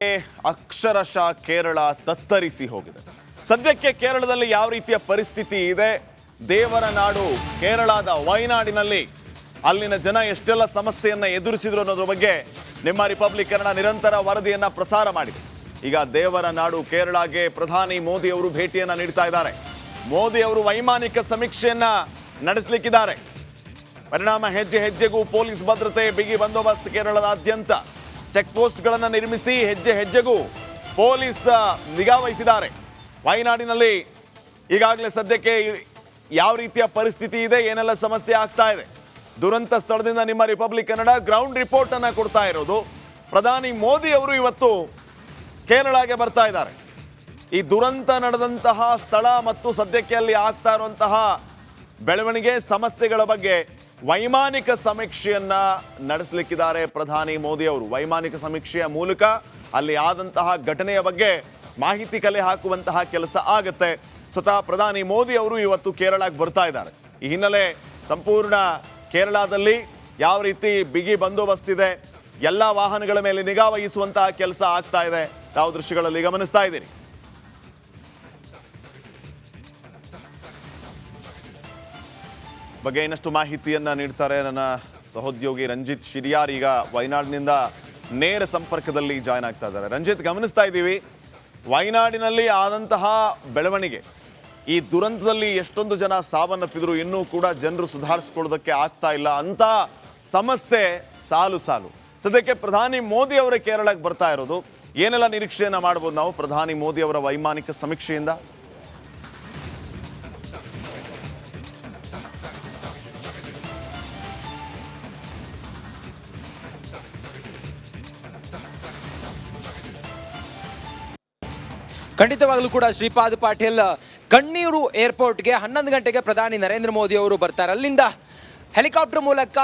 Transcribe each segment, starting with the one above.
ಅಕ್ಷರಶಃ ಕೇರಳ ತತ್ತರಿಸಿ ಹೋಗಿದೆ. ಸದ್ಯಕ್ಕೆ ಕೇರಳದಲ್ಲಿ ಯಾವ ರೀತಿಯ ಪರಿಸ್ಥಿತಿ ಇದೆ, ದೇವರ ನಾಡು ಕೇರಳದ ವಯನಾಡಿನಲ್ಲಿ ಅಲ್ಲಿನ ಜನ ಎಷ್ಟೆಲ್ಲ ಸಮಸ್ಯೆಯನ್ನ ಎದುರಿಸಿದ್ರು ಅನ್ನೋದ್ರ ಬಗ್ಗೆ ನಿಮ್ಮ ರಿಪಬ್ಲಿಕ್ ಕನ್ನಡ ನಿರಂತರ ವರದಿಯನ್ನ ಪ್ರಸಾರ ಮಾಡಿದೆ. ಈಗ ದೇವರ ನಾಡು ಕೇರಳಗೆ ಪ್ರಧಾನಿ ಮೋದಿ ಅವರು ಭೇಟಿಯನ್ನ ನೀಡ್ತಾ ಇದ್ದಾರೆ. ಮೋದಿ ಅವರು ವೈಮಾನಿಕ ಸಮೀಕ್ಷೆಯನ್ನ ನಡೆಸಲಿಕ್ಕಿದ್ದಾರೆ. ಪರಿಣಾಮ ಹೆಜ್ಜೆ ಹೆಜ್ಜೆಗೂ ಪೊಲೀಸ್ ಭದ್ರತೆ, ಬಿಗಿ ಬಂದೋಬಸ್ತ್ ಕೇರಳದಾದ್ಯಂತ ಚೆಕ್ ಪೋಸ್ಟ್ಗಳನ್ನು ನಿರ್ಮಿಸಿ ಹೆಜ್ಜೆ ಹೆಜ್ಜೆಗೂ ಪೊಲೀಸ್ ನಿಗಾ ವಹಿಸಿದ್ದಾರೆ. ವಯನಾಡಿನಲ್ಲಿ ಈಗಾಗಲೇ ಸದ್ಯಕ್ಕೆ ಯಾವ ರೀತಿಯ ಪರಿಸ್ಥಿತಿ ಇದೆ, ಏನೆಲ್ಲ ಸಮಸ್ಯೆ ಆಗ್ತಾ ಇದೆ, ದುರಂತ ಸ್ಥಳದಿಂದ ನಿಮ್ಮ ರಿಪಬ್ಲಿಕ್ ಕನ್ನಡ ಗ್ರೌಂಡ್ ರಿಪೋರ್ಟ್ ಅನ್ನ ಕೊಡ್ತಾ ಇರೋದು. ಪ್ರಧಾನಿ ಮೋದಿ ಅವರು ಇವತ್ತು ಕೇರಳಗೆ ಬರ್ತಾ ಇದ್ದಾರೆ. ಈ ದುರಂತ ನಡೆದಂತಹ ಸ್ಥಳ ಮತ್ತು ಸದ್ಯಕ್ಕೆ ಅಲ್ಲಿ ಆಗ್ತಾ ಇರುವಂತಹ ಬೆಳವಣಿಗೆ, ಸಮಸ್ಯೆಗಳ ಬಗ್ಗೆ ವೈಮಾನಿಕ ಸಮೀಕ್ಷೆಯನ್ನ ನಡೆಸಲಿಕ್ಕಿದ್ದಾರೆ ಪ್ರಧಾನಿ ಮೋದಿ ಅವರು. ವೈಮಾನಿಕ ಸಮೀಕ್ಷೆಯ ಮೂಲಕ ಅಲ್ಲಿ ಆದಂತಹ ಘಟನೆಯ ಬಗ್ಗೆ ಮಾಹಿತಿ ಕಲೆ ಹಾಕುವಂತಹ ಕೆಲಸ ಆಗುತ್ತೆ. ಸ್ವತಃ ಪ್ರಧಾನಿ ಮೋದಿ ಅವರು ಇವತ್ತು ಕೇರಳಕ್ಕೆ ಬರ್ತಾ ಇದ್ದಾರೆ. ಈ ಹಿನ್ನೆಲೆ ಸಂಪೂರ್ಣ ಕೇರಳದಲ್ಲಿ ಯಾವ ರೀತಿ ಬಿಗಿ ಬಂದೋಬಸ್ತ್ ಇದೆ, ಎಲ್ಲ ವಾಹನಗಳ ಮೇಲೆ ನಿಗಾ ವಹಿಸುವಂತಹ ಕೆಲಸ ಆಗ್ತಾ ಇದೆ. ತಾವು ದೃಶ್ಯಗಳಲ್ಲಿ ಗಮನಿಸ್ತಾ ಇದ್ದೀರಿ. ಬಗ್ಗೆ ಇನ್ನಷ್ಟು ಮಾಹಿತಿಯನ್ನ ನೀಡ್ತಾರೆ ನನ್ನ ಸಹೋದ್ಯೋಗಿ ರಂಜಿತ್ ಶಿರಿಯಾರ್. ಈಗ ವಯನಾಡಿನಿಂದ ನೇರ ಸಂಪರ್ಕದಲ್ಲಿ ಜಾಯ್ನ್ ಆಗ್ತಾ ಇದ್ದಾರೆ. ರಂಜಿತ್, ಗಮನಿಸ್ತಾ ಇದ್ದೀವಿ ವಯನಾಡಿನಲ್ಲಿ ಆದಂತಹ ಬೆಳವಣಿಗೆ, ಈ ದುರಂತದಲ್ಲಿ ಎಷ್ಟೊಂದು ಜನ ಸಾವನ್ನಪ್ಪಿದ್ರು, ಇನ್ನೂ ಕೂಡ ಜನರು ಸುಧಾರಿಸ್ಕೊಳ್ಳೋದಕ್ಕೆ ಆಗ್ತಾ ಇಲ್ಲ ಅಂತ ಸಮಸ್ಯೆ ಸಾಲು ಸಾಲು. ಸದ್ಯಕ್ಕೆ ಪ್ರಧಾನಿ ಮೋದಿ ಅವರೇ ಕೇರಳಕ್ಕೆ ಬರ್ತಾ ಇರೋದು. ಏನೆಲ್ಲ ನಿರೀಕ್ಷೆಯನ್ನ ಮಾಡ್ಬೋದು ನಾವು ಪ್ರಧಾನಿ ಮೋದಿ ಅವರ ವೈಮಾನಿಕ ಸಮೀಕ್ಷೆಯಿಂದ? ಖಂಡಿತವಾಗ್ಲೂ ಕೂಡ ಶ್ರೀಪಾದ್ ಪಾಟೀಲ್, ಕಣ್ಣೂರು ಏರ್ಪೋರ್ಟ್ಗೆ 11 ಗಂಟೆಗೆ ಪ್ರಧಾನಿ ನರೇಂದ್ರ ಮೋದಿ ಅವರು ಬರ್ತಾರೆ. ಅಲ್ಲಿಂದ ಹೆಲಿಕಾಪ್ಟರ್ ಮೂಲಕ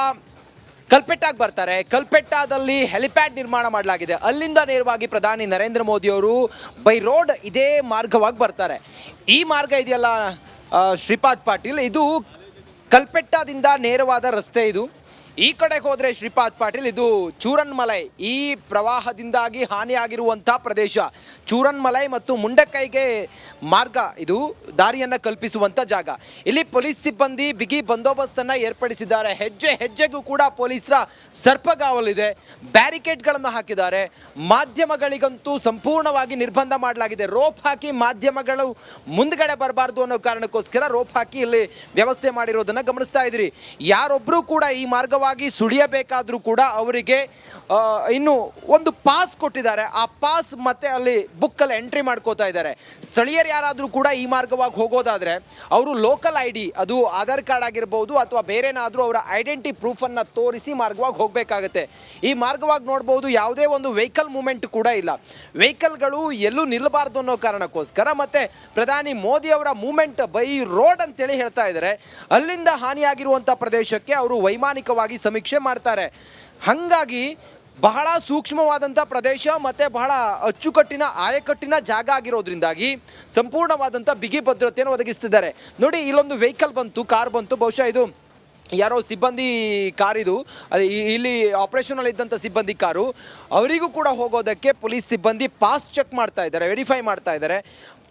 ಕಲ್ಪೆಟ್ಟಾಗಿ ಬರ್ತಾರೆ. ಕಲ್ಪೆಟ್ಟಾದಲ್ಲಿ ಹೆಲಿಪ್ಯಾಡ್ ನಿರ್ಮಾಣ ಮಾಡಲಾಗಿದೆ. ಅಲ್ಲಿಂದ ನೇರವಾಗಿ ಪ್ರಧಾನಿ ನರೇಂದ್ರ ಮೋದಿ ಅವರು ಬೈ ರೋಡ್ ಇದೇ ಮಾರ್ಗವಾಗಿ ಬರ್ತಾರೆ. ಈ ಮಾರ್ಗ ಇದೆಯಲ್ಲ ಶ್ರೀಪಾದ್ ಪಾಟೀಲ್, ಇದು ಕಲ್ಪೆಟ್ಟಾದಿಂದ ನೇರವಾದ ರಸ್ತೆ. ಇದು ಈ ಕಡೆಗೆ ಹೋದರೆ ಶ್ರೀಪಾದ್ ಪಾಟೀಲ್, ಇದು ಚೂರನ್ಮಲೈ, ಈ ಪ್ರವಾಹದಿಂದಾಗಿ ಹಾನಿಯಾಗಿರುವಂಥ ಪ್ರದೇಶ. ಚೂರನ್ಮಲೈ ಮತ್ತು ಮುಂಡಕೈಗೆ ಮಾರ್ಗ, ಇದು ದಾರಿಯನ್ನು ಕಲ್ಪಿಸುವಂಥ ಜಾಗ. ಇಲ್ಲಿ ಪೊಲೀಸ್ ಸಿಬ್ಬಂದಿ ಬಿಗಿ ಬಂದೋಬಸ್ತನ್ನು ಏರ್ಪಡಿಸಿದ್ದಾರೆ. ಹೆಜ್ಜೆ ಹೆಜ್ಜೆಗೂ ಕೂಡ ಪೊಲೀಸರ ಸರ್ಪಗಾವಲಿದೆ. ಬ್ಯಾರಿಕೇಡ್ಗಳನ್ನು ಹಾಕಿದ್ದಾರೆ. ಮಾಧ್ಯಮಗಳಿಗಂತೂ ಸಂಪೂರ್ಣವಾಗಿ ನಿರ್ಬಂಧ ಮಾಡಲಾಗಿದೆ. ರೋಪ್ ಹಾಕಿ ಮಾಧ್ಯಮಗಳು ಮುಂದ್ಗಡೆ ಬರಬಾರ್ದು ಅನ್ನೋ ಕಾರಣಕ್ಕೋಸ್ಕರ ರೋಪ್ ಹಾಕಿ ಇಲ್ಲಿ ವ್ಯವಸ್ಥೆ ಮಾಡಿರೋದನ್ನು ಗಮನಿಸ್ತಾ ಇದ್ದೀರಿ. ಯಾರೊಬ್ಬರು ಕೂಡ ಈ ಮಾರ್ಗ ಸುಳಿಯಬೇಕಾದ್ರೂ ಕೂಡ ಅವರಿಗೆ ಇನ್ನು ಒಂದು ಪಾಸ್ ಕೊಟ್ಟಿದ್ದಾರೆ. ಆ ಪಾಸ್ ಮತ್ತೆ ಅಲ್ಲಿ ಬುಕ್ ಅಲ್ಲಿ ಎಂಟ್ರಿ ಮಾಡ್ಕೋತಾ ಇದ್ದಾರೆ. ಸ್ಥಳೀಯರು ಯಾರಾದ್ರೂ ಕೂಡ ಈ ಮಾರ್ಗವಾಗಿ ಹೋಗೋದಾದ್ರೆ ಅವರು ಲೋಕಲ್ ID, ಅದು ಆಧಾರ್ ಕಾರ್ಡ್ ಆಗಿರ್ಬೋದು ಅಥವಾ ಬೇರೆನಾದ್ರೂ ಅವರ ಐಡೆಂಟಿ ಪ್ರೂಫ್ ಅನ್ನ ತೋರಿಸಿ ಮಾರ್ಗವಾಗಿ ಹೋಗ್ಬೇಕಾಗತ್ತೆ. ಈ ಮಾರ್ಗವಾಗಿ ನೋಡಬಹುದು ಯಾವುದೇ ಒಂದು ವೆಹಿಕಲ್ ಮೂವ್ಮೆಂಟ್ ಕೂಡ ಇಲ್ಲ. ವೆಹಿಕಲ್ಗಳು ಎಲ್ಲೂ ನಿಲ್ಲಬಾರ್ದು ಅನ್ನೋ ಕಾರಣಕ್ಕೋಸ್ಕರ ಮತ್ತೆ ಪ್ರಧಾನಿ ಮೋದಿ ಅವರ ಮೂವ್ಮೆಂಟ್ ಬೈ ರೋಡ್ ಅಂತೇಳಿ ಹೇಳ್ತಾ ಇದ್ದಾರೆ. ಅಲ್ಲಿಂದ ಹಾನಿಯಾಗಿರುವಂತ ಪ್ರದೇಶಕ್ಕೆ ಅವರು ವೈಮಾನಿಕವಾಗಿ ಸಮೀಕ್ಷೆ ಮಾಡ್ತಾರೆ. ಹಾಗಾಗಿ ಬಹಳ ಸೂಕ್ಷ್ಮವಾದಂಥ ಪ್ರದೇಶ ಮತ್ತು ಬಹಳ ಅಚ್ಚುಕಟ್ಟಿನ ಆಯಕಟ್ಟಿನ ಜಾಗ ಆಗಿರೋದ್ರಿಂದಾಗಿ ಸಂಪೂರ್ಣವಾದಂಥ ಬಿಗಿ ಭದ್ರತೆಯನ್ನು ಒದಗಿಸ್ತಿದ್ದಾರೆ. ನೋಡಿ, ಇಲ್ಲೊಂದು ವೆಹಿಕಲ್ ಬಂತು, ಕಾರ್ ಬಂತು. ಬಹುಶಃ ಇದು ಯಾರೋ ಸಿಬ್ಬಂದಿ ಕಾರ್, ಇದು ಇಲ್ಲಿ ಆಪರೇಷನಲ್ಲಿ ಇದ್ದಂಥ ಸಿಬ್ಬಂದಿ ಕಾರು. ಅವರಿಗೂ ಕೂಡ ಹೋಗೋದಕ್ಕೆ ಪೊಲೀಸ್ ಸಿಬ್ಬಂದಿ ಪಾಸ್ ಚೆಕ್ ಮಾಡ್ತಾ ಇದ್ದಾರೆ, ವೆರಿಫೈ ಮಾಡ್ತಾ ಇದ್ದಾರೆ.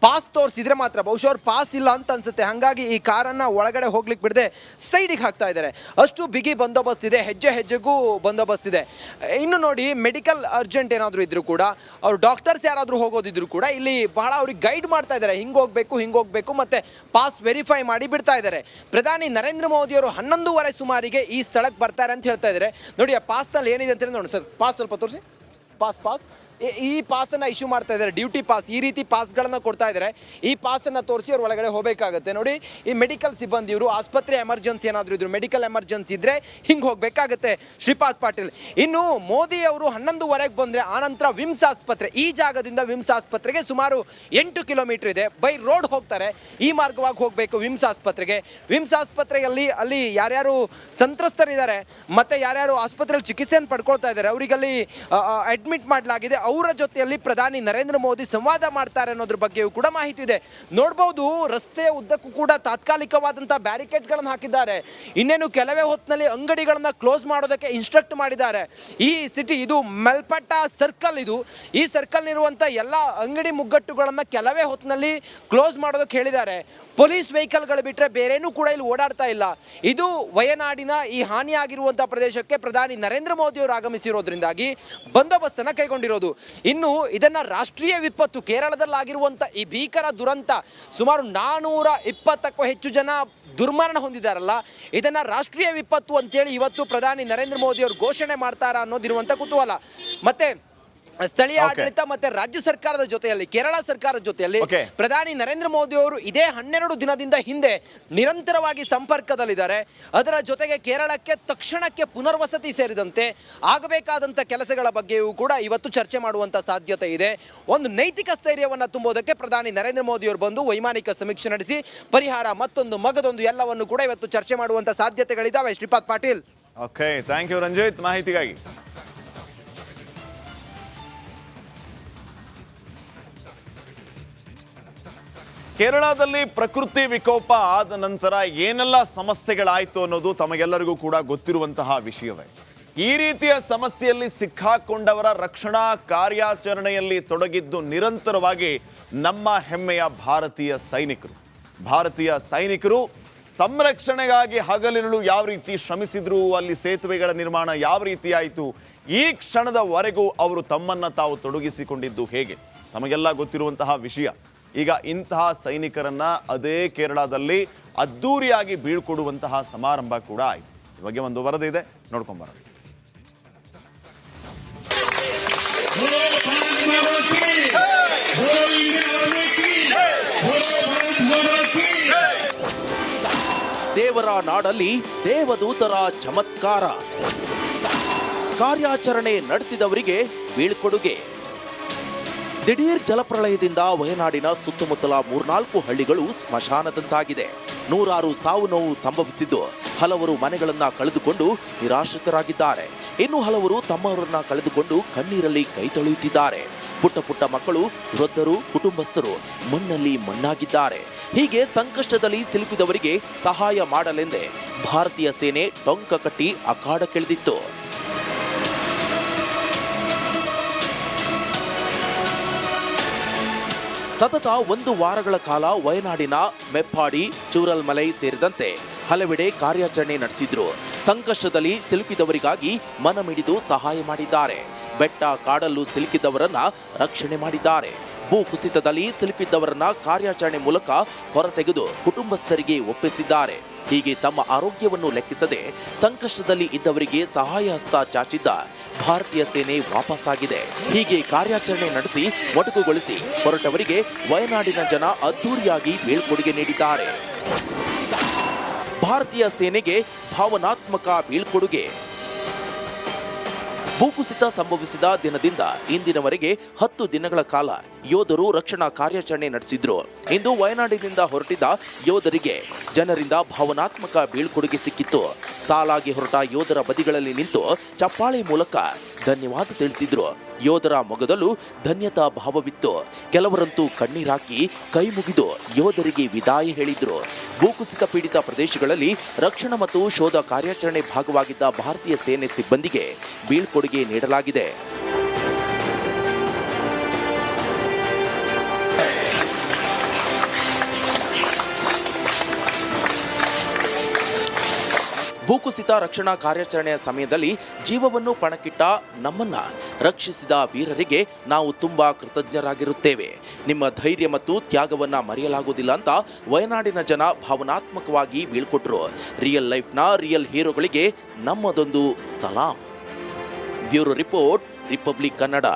ಪಾಸ್ ತೋರಿಸಿದ್ರೆ ಮಾತ್ರ, ಬಹುಶಃ ಅವ್ರು ಪಾಸ್ ಇಲ್ಲ ಅಂತ ಅನ್ಸುತ್ತೆ. ಹಾಗಾಗಿ ಈ ಕಾರನ್ನು ಒಳಗಡೆ ಹೋಗ್ಲಿಕ್ಕೆ ಬಿಡದೆ ಸೈಡಿಗೆ ಹಾಕ್ತಾ ಇದ್ದಾರೆ. ಅಷ್ಟು ಬಿಗಿ ಬಂದೋಬಸ್ತ್ ಇದೆ. ಹೆಜ್ಜೆ ಹೆಜ್ಜೆಗೂ ಬಂದೋಬಸ್ತ್ ಇದೆ. ಇನ್ನು ನೋಡಿ, ಮೆಡಿಕಲ್ ಅರ್ಜೆಂಟ್ ಏನಾದರೂ ಇದ್ರೂ ಕೂಡ, ಅವ್ರು ಡಾಕ್ಟರ್ಸ್ ಯಾರಾದರೂ ಹೋಗೋದಿದ್ರು ಕೂಡ ಇಲ್ಲಿ ಬಹಳ ಅವ್ರಿಗೆ ಗೈಡ್ ಮಾಡ್ತಾ ಇದ್ದಾರೆ. ಹಿಂಗೆ ಹೋಗಬೇಕು ಮತ್ತೆ ಪಾಸ್ ವೆರಿಫೈ ಮಾಡಿ ಬಿಡ್ತಾ ಇದ್ದಾರೆ. ಪ್ರಧಾನಿ ನರೇಂದ್ರ ಮೋದಿ ಅವರು 11:30 ಸುಮಾರಿಗೆ ಈ ಸ್ಥಳಕ್ಕೆ ಬರ್ತಾರೆ ಅಂತ ಹೇಳ್ತಾ ಇದ್ದಾರೆ. ನೋಡಿ, ಆ ಪಾಸ್ನಲ್ಲಿ ಏನಿದೆ ಅಂತ ನೋಡಿ ಸರ್. ಪಾಸ್ ಸ್ವಲ್ಪ ತೋರಿಸಿ. ಪಾಸ್ ಈ ಪಾಸನ್ನು ಇಶ್ಯೂ ಮಾಡ್ತಾ ಇದ್ದಾರೆ, ಡ್ಯೂಟಿ ಪಾಸ್. ಈ ರೀತಿ ಪಾಸ್ಗಳನ್ನು ಕೊಡ್ತಾ ಇದ್ದಾರೆ. ಈ ಪಾಸನ್ನು ತೋರಿಸಿ ಅವ್ರು ಒಳಗಡೆ ಹೋಗಬೇಕಾಗುತ್ತೆ. ನೋಡಿ, ಈ ಮೆಡಿಕಲ್ ಸಿಬ್ಬಂದಿಯವರು ಆಸ್ಪತ್ರೆ ಎಮರ್ಜೆನ್ಸಿ ಏನಾದರೂ ಇದ್ರು, ಮೆಡಿಕಲ್ ಎಮರ್ಜೆನ್ಸಿ ಇದ್ದರೆ ಹಿಂಗೆ ಹೋಗಬೇಕಾಗುತ್ತೆ ಶ್ರೀಪಾದ್ ಪಾಟೀಲ್. ಇನ್ನು ಮೋದಿ ಅವರು 11:30 ಬಂದರೆ ಆನಂತರ ವಿಮ್ಸ್ ಆಸ್ಪತ್ರೆ, ಈ ಜಾಗದಿಂದ ವಿಮ್ಸ್ ಆಸ್ಪತ್ರೆಗೆ ಸುಮಾರು 8 ಕಿಲೋಮೀಟರ್ ಇದೆ. ಬೈ ರೋಡ್ ಹೋಗ್ತಾರೆ. ಈ ಮಾರ್ಗವಾಗಿ ಹೋಗಬೇಕು ವಿಮ್ಸ್ ಆಸ್ಪತ್ರೆಗೆ. ವಿಮ್ಸ್ ಆಸ್ಪತ್ರೆಯಲ್ಲಿ ಅಲ್ಲಿ ಯಾರ್ಯಾರು ಸಂತ್ರಸ್ತರಿದ್ದಾರೆ ಮತ್ತು ಯಾರ್ಯಾರು ಆಸ್ಪತ್ರೆಯಲ್ಲಿ ಚಿಕಿತ್ಸೆಯನ್ನು ಪಡ್ಕೊಳ್ತಾ ಇದ್ದಾರೆ ಅವರಿಗಲ್ಲಿ ಅಡ್ಮಿಟ್ ಮಾಡಲಾಗಿದೆ. ಅವರ ಜೊತೆಯಲ್ಲಿ ಪ್ರಧಾನಿ ನರೇಂದ್ರ ಮೋದಿ ಸಂವಾದ ಮಾಡ್ತಾರೆ ಅನ್ನೋದ್ರ ಬಗ್ಗೆಯೂ ಕೂಡ ಮಾಹಿತಿ ಇದೆ. ನೋಡಬಹುದು, ರಸ್ತೆಯ ಉದ್ದಕ್ಕೂ ಕೂಡ ತಾತ್ಕಾಲಿಕವಾದಂತಹ ಬ್ಯಾರಿಕೇಡ್ಗಳನ್ನು ಹಾಕಿದ್ದಾರೆ. ಇನ್ನೇನು ಕೆಲವೇ ಹೊತ್ತಿನಲ್ಲಿ ಅಂಗಡಿಗಳನ್ನ ಕ್ಲೋಸ್ ಮಾಡೋದಕ್ಕೆ ಇನ್ಸ್ಟ್ರಕ್ಟ್ ಮಾಡಿದ್ದಾರೆ. ಈ ಸಿಟಿ ಇದು ಮೆಲ್ಪಟ್ಟ ಸರ್ಕಲ್, ಈ ಸರ್ಕಲ್ ಇರುವಂತ ಎಲ್ಲ ಅಂಗಡಿ ಮುಗ್ಗಟ್ಟುಗಳನ್ನ ಕೆಲವೇ ಹೊತ್ತಿನಲ್ಲಿ ಕ್ಲೋಸ್ ಮಾಡೋದಕ್ಕೆ ಹೇಳಿದ್ದಾರೆ. ಪೊಲೀಸ್ ವೆಹಿಕಲ್ಗಳು ಬಿಟ್ಟರೆ ಬೇರೇನೂ ಕೂಡ ಇಲ್ಲಿ ಓಡಾಡ್ತಾ ಇಲ್ಲ. ಇದು ವಯನಾಡಿನ ಈ ಹಾನಿಯಾಗಿರುವಂತಹ ಪ್ರದೇಶಕ್ಕೆ ಪ್ರಧಾನಿ ನರೇಂದ್ರ ಮೋದಿ ಅವರು ಆಗಮಿಸಿರೋದ್ರಿಂದಾಗಿ ಬಂದೋಬಸ್ತನ್ನ ಕೈಗೊಂಡಿರೋದು. ಇನ್ನು ಇದನ್ನ ರಾಷ್ಟ್ರೀಯ ವಿಪತ್ತು, ಕೇರಳದಲ್ಲಾಗಿರುವಂಥ ಈ ಭೀಕರ ದುರಂತ, ಸುಮಾರು 420ಕ್ಕೂ ಹೆಚ್ಚು ಜನ ದುರ್ಮರಣ ಹೊಂದಿದ್ದಾರಲ್ಲ, ಇದನ್ನ ರಾಷ್ಟ್ರೀಯ ವಿಪತ್ತು ಅಂತೇಳಿ ಇವತ್ತು ಪ್ರಧಾನಿ ನರೇಂದ್ರ ಮೋದಿ ಅವರು ಘೋಷಣೆ ಮಾಡ್ತಾರಾ ಅನ್ನೋದಿರುವಂಥ ಕುತೂಹಲ. ಮತ್ತೆ ಸ್ಥಳೀಯ ಆಡಳಿತ ಮತ್ತೆ ರಾಜ್ಯ ಸರ್ಕಾರದ ಜೊತೆಯಲ್ಲಿ, ಕೇರಳ ಸರ್ಕಾರದ ಜೊತೆಯಲ್ಲಿ ಪ್ರಧಾನಿ ನರೇಂದ್ರ ಮೋದಿ ಅವರು ಇದೇ 12 ದಿನದಿಂದ ಹಿಂದೆ ನಿರಂತರವಾಗಿ ಸಂಪರ್ಕದಲ್ಲಿದ್ದಾರೆ. ಅದರ ಜೊತೆಗೆ ಕೇರಳಕ್ಕೆ ತಕ್ಷಣಕ್ಕೆ ಪುನರ್ವಸತಿ ಸೇರಿದಂತೆ ಆಗಬೇಕಾದಂಥ ಕೆಲಸಗಳ ಬಗ್ಗೆಯೂ ಕೂಡ ಇವತ್ತು ಚರ್ಚೆ ಮಾಡುವಂಥ ಸಾಧ್ಯತೆ ಇದೆ. ಒಂದು ನೈತಿಕ ಸ್ಥೈರ್ಯವನ್ನು ತುಂಬೋದಕ್ಕೆ ಪ್ರಧಾನಿ ನರೇಂದ್ರ ಮೋದಿ ಅವರು ಬಂದು ವೈಮಾನಿಕ ಸಮೀಕ್ಷೆ ನಡೆಸಿ ಪರಿಹಾರ ಮತ್ತೊಂದು ಮಗದೊಂದು ಎಲ್ಲವನ್ನು ಕೂಡ ಇವತ್ತು ಚರ್ಚೆ ಮಾಡುವಂಥ ಸಾಧ್ಯತೆಗಳಿದ್ದಾವೆ. Shripad Patil. Okay, thank you Ranjith ಮಾಹಿತಿಗಾಗಿ. ಕೇರಳದಲ್ಲಿ ಪ್ರಕೃತಿ ವಿಕೋಪ ಆದ ನಂತರ ಏನೆಲ್ಲ ಸಮಸ್ಯೆಗಳಾಯಿತು ಅನ್ನೋದು ತಮಗೆಲ್ಲರಿಗೂ ಕೂಡ ಗೊತ್ತಿರುವಂತಹ ವಿಷಯವೇ. ಈ ರೀತಿಯ ಸಮಸ್ಯೆಯಲ್ಲಿ ಸಿಕ್ಕಾಕೊಂಡವರ ರಕ್ಷಣಾ ಕಾರ್ಯಾಚರಣೆಯಲ್ಲಿ ತೊಡಗಿದ್ದು ನಿರಂತರವಾಗಿ ನಮ್ಮ ಹೆಮ್ಮೆಯ ಭಾರತೀಯ ಸೈನಿಕರು ಸಂರಕ್ಷಣೆಗಾಗಿ ಹಗಲಿರುಳು ಯಾವ ರೀತಿ ಶ್ರಮಿಸಿದ್ರು, ಅಲ್ಲಿ ಸೇತುವೆಗಳ ನಿರ್ಮಾಣ ಯಾವ ರೀತಿ ಆಯಿತು, ಈ ಕ್ಷಣದವರೆಗೂ ಅವರು ತಮ್ಮನ್ನು ತಾವು ತೊಡಗಿಸಿಕೊಂಡಿದ್ದು ಹೇಗೆ ತಮಗೆಲ್ಲ ಗೊತ್ತಿರುವಂತಹ ವಿಷಯ. ಈಗ ಇಂತಹ ಸೈನಿಕರನ್ನ ಅದೇ ಕೇರಳದಲ್ಲಿ ಅದ್ದೂರಿಯಾಗಿ ಬೀಳ್ಕೊಡುವಂತಹ ಸಮಾರಂಭ ಕೂಡ ಆಯಿತು. ಈ ಬಗ್ಗೆ ಒಂದು ವರದಿ ಇದೆ, ನೋಡ್ಕೊಂಬರೋಣ. ದೇವರ ನಾಡಲ್ಲಿ ದೇವದೂತರ ಚಮತ್ಕಾರ, ಕಾರ್ಯಾಚರಣೆ ನಡೆಸಿದವರಿಗೆ ಬೀಳ್ಕೊಡುಗೆ. ದಿಢೀರ್ ಜಲಪ್ರಳಯದಿಂದ ವಯನಾಡಿನ ಸುತ್ತಮುತ್ತಲ 3-4 ಹಳ್ಳಿಗಳು ಸ್ಮಶಾನದಂತಾಗಿದೆ. ನೂರಾರು ಸಾವು ನೋವು ಸಂಭವಿಸಿದ್ದು ಹಲವರು ಮನೆಗಳನ್ನ ಕಳೆದುಕೊಂಡು ನಿರಾಶ್ರಿತರಾಗಿದ್ದಾರೆ. ಇನ್ನು ಹಲವರು ತಮ್ಮವರನ್ನ ಕಳೆದುಕೊಂಡು ಕಣ್ಣೀರಲ್ಲಿ ಕೈ ತೊಳೆಯುತ್ತಿದ್ದಾರೆ. ಪುಟ್ಟ ಮಕ್ಕಳು, ವೃದ್ಧರು, ಕುಟುಂಬಸ್ಥರು ಮಣ್ಣಲ್ಲಿ ಮಣ್ಣಾಗಿದ್ದಾರೆ. ಹೀಗೆ ಸಂಕಷ್ಟದಲ್ಲಿ ಸಿಲುಕಿದವರಿಗೆ ಸಹಾಯ ಮಾಡಲೆಂದೇ ಭಾರತೀಯ ಸೇನೆ ಟೊಂಕ ಕಟ್ಟಿ ಅಖಾಡಕ್ಕಿಳಿದಿತ್ತು. ಸತತ 1 ವಾರಗಳ ಕಾಲ ವಯನಾಡಿನ ಮೆಪ್ಪಾಡಿ, ಚೂರಲ್ಮಲೈ ಸೇರಿದಂತೆ ಹಲವೆಡೆ ಕಾರ್ಯಾಚರಣೆ ನಡೆಸಿದ್ರು. ಸಂಕಷ್ಟದಲ್ಲಿ ಸಿಲುಕಿದವರಿಗಾಗಿ ಮನಮಿಡಿದು ಸಹಾಯ ಮಾಡಿದ್ದಾರೆ. ಬೆಟ್ಟ ಕಾಡಲ್ಲೂ ಸಿಲುಕಿದವರನ್ನ ರಕ್ಷಣೆ ಮಾಡಿದ್ದಾರೆ. ಭೂ ಕುಸಿತದಲ್ಲಿ ಸಿಲುಕಿದ್ದವರನ್ನ ಕಾರ್ಯಾಚರಣೆ ಮೂಲಕ ಹೊರತೆಗೆದು ಕುಟುಂಬಸ್ಥರಿಗೆ ಒಪ್ಪಿಸಿದ್ದಾರೆ. ಹೀಗೆ ತಮ್ಮ ಆರೋಗ್ಯವನ್ನು ಲೆಕ್ಕಿಸದೆ ಸಂಕಷ್ಟದಲ್ಲಿ ಇದ್ದವರಿಗೆ ಸಹಾಯ ಹಸ್ತ ಚಾಚಿದ್ದ ಭಾರತೀಯ ಸೇನೆ ವಾಪಸ್ಸಾಗಿದೆ. ಹೀಗೆ ಕಾರ್ಯಾಚರಣೆ ನಡೆಸಿ ಮೊಟಕುಗೊಳಿಸಿ ಹೊರಟವರಿಗೆ ವಯನಾಡಿನ ಜನ ಅದ್ದೂರಿಯಾಗಿ ಬೀಳ್ಕೊಡುಗೆ ನೀಡಿದ್ದಾರೆ. ಭಾರತೀಯ ಸೇನೆಗೆ ಭಾವನಾತ್ಮಕ ಬೀಳ್ಕೊಡುಗೆ. ಭೂಕುಸಿತ ಸಂಭವಿಸಿದ ದಿನದಿಂದ ಇಂದಿನವರೆಗೆ 10 ದಿನಗಳ ಕಾಲ ಯೋಧರು ರಕ್ಷಣಾ ಕಾರ್ಯಾಚರಣೆ ನಡೆಸಿದ್ರು. ಇಂದು ವಯನಾಡಿನಿಂದ ಹೊರಟಿದ್ದ ಯೋಧರಿಗೆ ಜನರಿಂದ ಭಾವನಾತ್ಮಕ ಬೀಳ್ಕೊಡುಗೆ ಸಿಕ್ಕಿತ್ತು. ಸಾಲಾಗಿ ಹೊರಟ ಯೋಧರ ಬದಿಗಳಲ್ಲಿ ನಿಂತು ಚಪ್ಪಾಳೆ ಮೂಲಕ ಧನ್ಯವಾದ ತಿಳಿಸಿದ್ರು. ಯೋಧರ ಮೊಗದಲ್ಲೂ ಧನ್ಯತಾ ಭಾವವಿತ್ತು. ಕೆಲವರಂತೂ ಕಣ್ಣೀರಾಕಿ ಕೈ ಮುಗಿದು ಯೋಧರಿಗೆ ವಿದಾಯ ಹೇಳಿದ್ರು. ಭೂಕುಸಿತ ಪೀಡಿತ ಪ್ರದೇಶಗಳಲ್ಲಿ ರಕ್ಷಣಾ ಮತ್ತು ಶೋಧ ಕಾರ್ಯಾಚರಣೆ ಭಾಗವಾಗಿದ್ದ ಭಾರತೀಯ ಸೇನೆ ಸಿಬ್ಬಂದಿಗೆ ಬೀಳ್ಕೊಡುಗೆ ನೀಡಲಾಗಿದೆ. ಭೂಕುಸಿತ ರಕ್ಷಣಾ ಕಾರ್ಯಾಚರಣೆಯ ಸಮಯದಲ್ಲಿ ಜೀವವನ್ನು ಪಣಕ್ಕಿಟ್ಟ ನಮ್ಮನ್ನ ರಕ್ಷಿಸಿದ ವೀರರಿಗೆ ನಾವು ತುಂಬಾ ಕೃತಜ್ಞರಾಗಿರುತ್ತೇವೆ. ನಿಮ್ಮ ಧೈರ್ಯ ಮತ್ತು ತ್ಯಾಗವನ್ನ ಮರೆಯಲಾಗುವುದಿಲ್ಲ ಅಂತ ವಯನಾಡಿನ ಜನ ಭಾವನಾತ್ಮಕವಾಗಿ ಬೀಳ್ಕೊಟ್ರು. ರಿಯಲ್ ಲೈಫ್ನ ರಿಯಲ್ ಹೀರೋಗಳಿಗೆ ನಮ್ಮದೊಂದು ಸಲಾಂ. Bureau report, Republic Kannada.